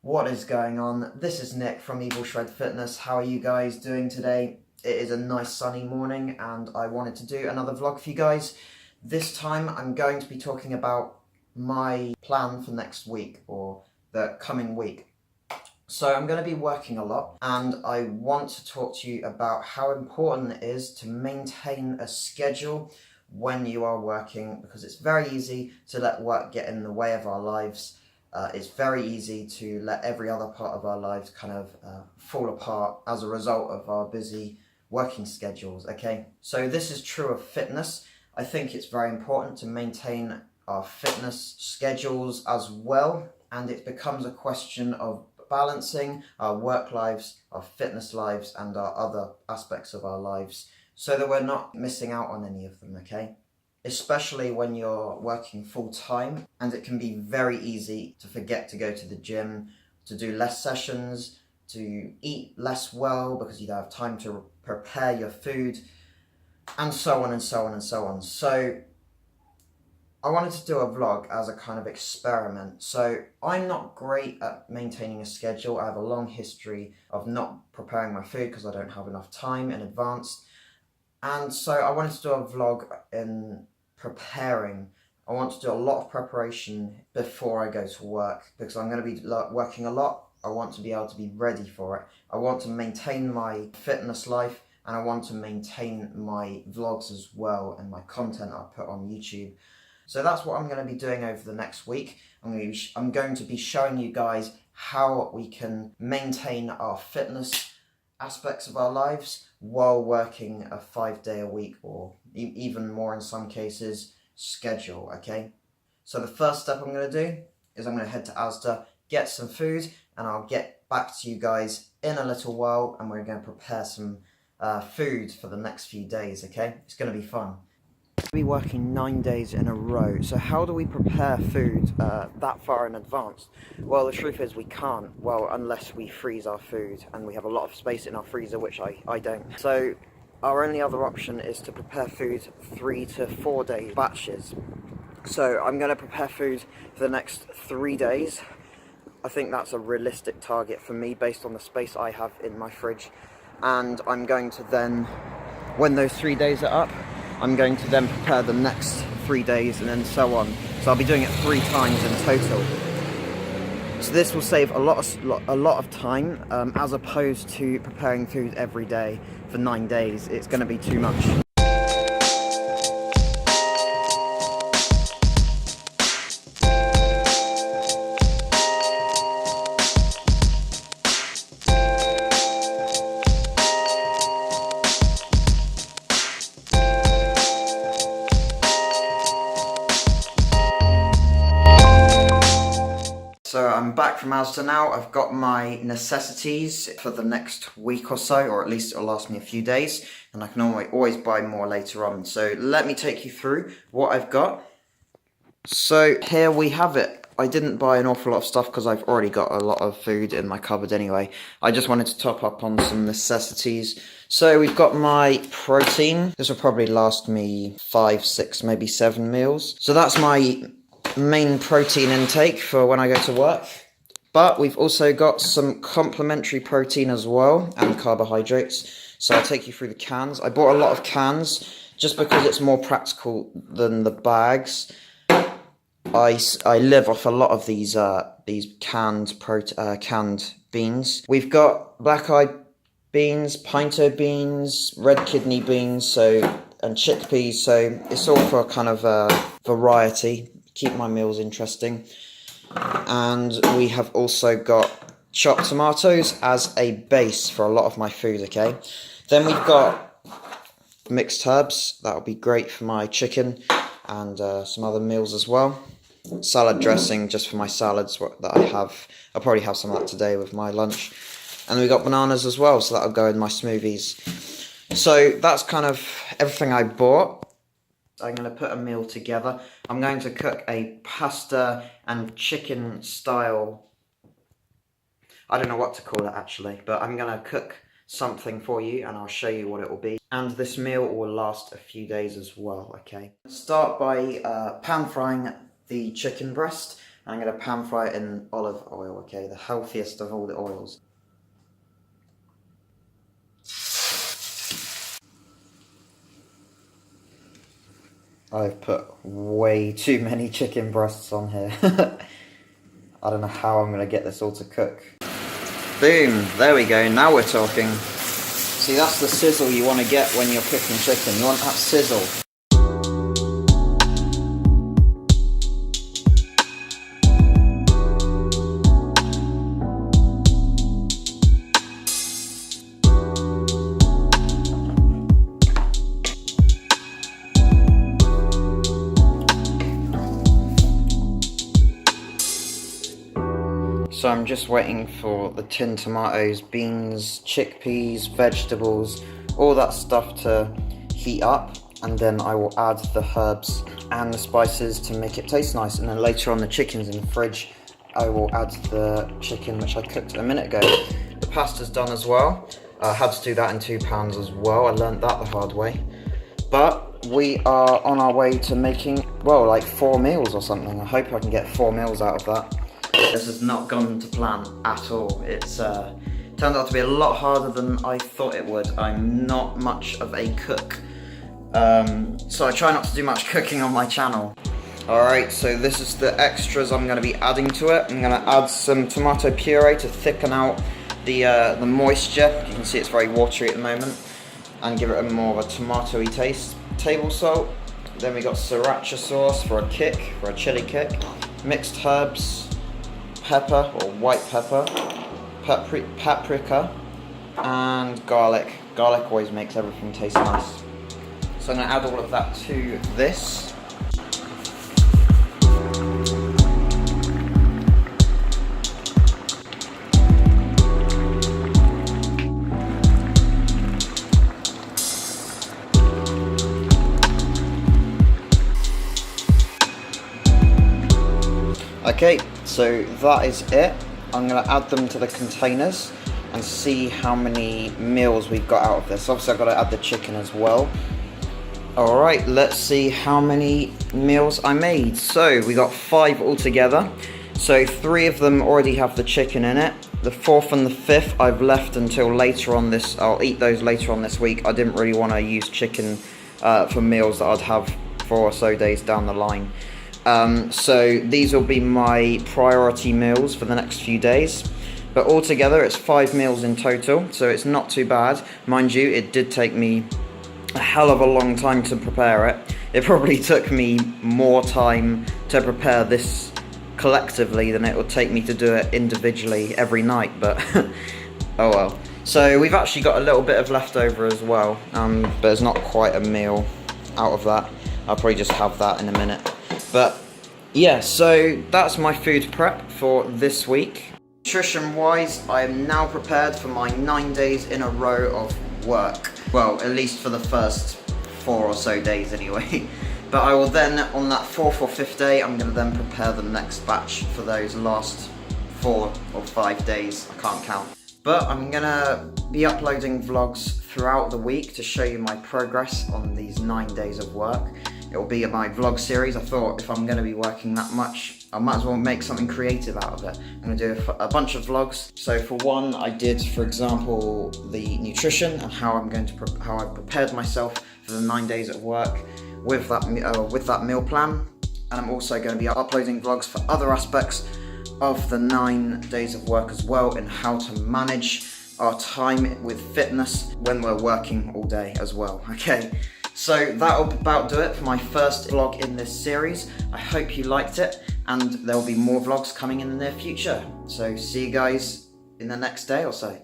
What is going on? This is Nick from Evil Shred Fitness. How are you guys doing today? It is a nice sunny morning and I wanted to do another vlog for you guys. This time I'm going to be talking about my plan for next week or the coming week. So I'm going to be working a lot and I want to talk to you about how important it is to maintain a schedule when you are working, because it's very easy to let work get in the way of our lives. It's very easy to let every other part of our lives kind of fall apart as a result of our busy working schedules, okay? So this is true of fitness. I think it's very important to maintain our fitness schedules as well, and it becomes a question of balancing our work lives, our fitness lives, and our other aspects of our lives so that we're not missing out on any of them, okay? Especially when you're working full-time, and it can be very easy to forget to go to the gym, to do less sessions, to eat less well because you don't have time to prepare your food, and so on and so on and so on. So I wanted to do a vlog as a kind of experiment. So I'm not great at maintaining a schedule. I have a long history of not preparing my food because I don't have enough time in advance. And so I wanted to do a vlog in preparing. I want to do a lot of preparation before I go to work because I'm going to be working a lot. I want to be able to be ready for it. I want to maintain my fitness life and I want to maintain my vlogs as well and my content I put on YouTube. So that's what I'm going to be doing over the next week. I'm going to be showing you guys how we can maintain our fitness aspects of our lives while working a 5-day-a-week or even more in some cases schedule, okay? So the first step I'm going to do is I'm going to head to Asda, get some food, and I'll get back to you guys in a little while and we're going to prepare some food for the next few days, okay? It's going to be fun. We'll be working 9 days in a row, so how do we prepare food that far in advance? Well, the truth is we can't, well, unless we freeze our food, and we have a lot of space in our freezer, which I don't. So our only other option is to prepare food 3 to 4 day batches. So I'm going to prepare food for the next 3 days. I think that's a realistic target for me based on the space I have in my fridge. And I'm going to then, when those 3 days are up, I'm going to then prepare the next 3 days and then so on. So I'll be doing it 3 times in total. So this will save a lot of time as opposed to preparing food every day for 9 days. It's going to be too much. So I'm back from Asda now. I've got my necessities for the next week or so, or at least it'll last me a few days, and I can always buy more later on. So let me take you through what I've got. So here we have it. I didn't buy an awful lot of stuff because I've already got a lot of food in my cupboard anyway. I just wanted to top up on some necessities. So we've got my protein. This will probably last me 5, 6, maybe 7 meals. So that's my main protein intake for when I go to work. But we've also got some complementary protein as well and carbohydrates. So I'll take you through the cans. I bought a lot of cans just because it's more practical than the bags. I live off a lot of these canned beans. We've got black-eyed beans, pinto beans, red kidney beans, and chickpeas. So it's all for kind of variety. Keep my meals interesting. And we have also got chopped tomatoes as a base for a lot of my food, okay? Then we've got mixed herbs. That'll be great for my chicken and some other meals as well. Salad dressing just for my salads that I have. I'll probably have some of that today with my lunch. And we've got bananas as well, so that'll go in my smoothies. So that's kind of everything I bought. I'm going to put a meal together. I'm going to cook a pasta and chicken style, I don't know what to call it actually, but I'm going to cook something for you and I'll show you what it will be. And this meal will last a few days as well, okay? Start by pan frying the chicken breast. And I'm going to pan fry it in olive oil, okay, the healthiest of all the oils. I've put way too many chicken breasts on here. I don't know how I'm going to get this all to cook. Boom, there we go, now we're talking. See, that's the sizzle you want to get when you're cooking chicken. You want that sizzle. So I'm just waiting for the tinned tomatoes, beans, chickpeas, vegetables, all that stuff to heat up, and then I will add the herbs and the spices to make it taste nice, and then later on the chicken's in the fridge. I will add the chicken which I cooked a minute ago. The pasta's done as well. I had to do that in 2 pounds as well. I learned that the hard way. But we are on our way to making, well, like 4 meals or something. I hope I can get 4 meals out of that. This has not gone to plan at all. It's turned out to be a lot harder than I thought it would. I'm not much of a cook, so I try not to do much cooking on my channel. Alright, so this is the extras I'm going to be adding to it. I'm going to add some tomato puree to thicken out the moisture. You can see it's very watery at the moment, and give it a more of a tomatoey taste. Table salt. Then we got sriracha sauce for a kick, for a chili kick. Mixed herbs. Pepper or white pepper, paprika, and garlic. Garlic always makes everything taste nice. So I'm going to add all of that to this. Okay, so that is it. I'm going to add them to the containers and see how many meals we've got out of this. Obviously I've got to add the chicken as well. Alright, let's see how many meals I made. So we got 5 altogether. So 3 of them already have the chicken in it. The 4th and the 5th I've left until later on this. I'll eat those later on this week. I didn't really want to use chicken for meals that I'd have 4 or so days down the line. So these will be my priority meals for the next few days, but altogether it's 5 meals in total, so it's not too bad. Mind you, it did take me a hell of a long time to prepare it. It probably took me more time to prepare this collectively than it would take me to do it individually every night, but oh well. So we've actually got a little bit of leftover as well, but it's not quite a meal out of that. I'll probably just have that in a minute. But yeah, so that's my food prep for this week. Nutrition wise, I am now prepared for my 9 days in a row of work. Well, at least for the first 4 or so days anyway. But I will then, on that 4th or 5th day, I'm going to then prepare the next batch for those last 4 or 5 days. I can't count. But I'm going to be uploading vlogs throughout the week to show you my progress on these 9 days of work. It'll be my vlog series. I thought if I'm going to be working that much, I might as well make something creative out of it. I'm going to do a bunch of vlogs. So for one, I did, for example, the nutrition and how how I've prepared myself for the 9 days at work with that meal plan. And I'm also going to be uploading vlogs for other aspects of the 9 days of work as well, and how to manage our time with fitness when we're working all day as well. Okay. So that'll about do it for my first vlog in this series. I hope you liked it, and there will be more vlogs coming in the near future. So see you guys in the next day or so.